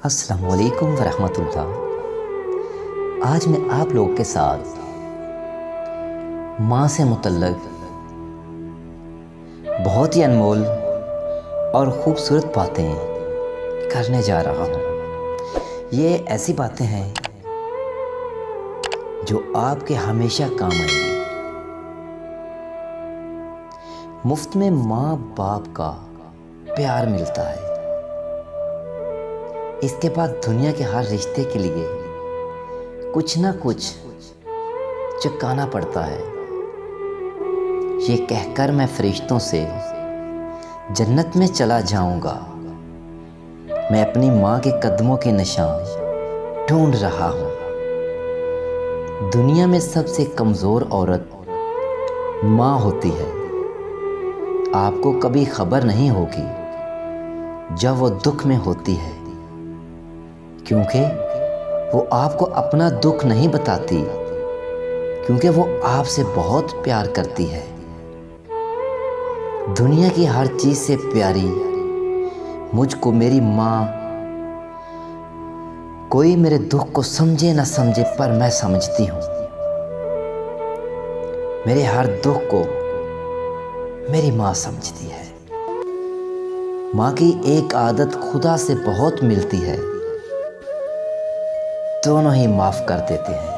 अस्सलामु अलैकुम वरहमतुल्लाह। आज मैं आप लोगों के साथ माँ से मुतल्लक बहुत ही अनमोल और ख़ूबसूरत बातें करने जा रहा हूँ। ये ऐसी बातें हैं जो आपके हमेशा काम आएंगी। मुफ्त में माँ बाप का प्यार मिलता है। इसके बाद दुनिया के हर रिश्ते के लिए कुछ ना कुछ चुकाना पड़ता है। ये कहकर मैं फरिश्तों से जन्नत में चला जाऊंगा, मैं अपनी माँ के कदमों के निशान ढूंढ रहा हूँ। दुनिया में सबसे कमज़ोर औरत माँ होती है। आपको कभी खबर नहीं होगी जब वो दुख में होती है, क्योंकि वो आपको अपना दुख नहीं बताती, क्योंकि वो आपसे बहुत प्यार करती है। दुनिया की हर चीज़ से प्यारी मुझको मेरी माँ, कोई मेरे दुख को समझे ना समझे पर मैं समझती हूँ। मेरे हर दुख को मेरी माँ समझती है। माँ की एक आदत खुदा से बहुत मिलती है, दोनों ही माफ़ कर देते हैं।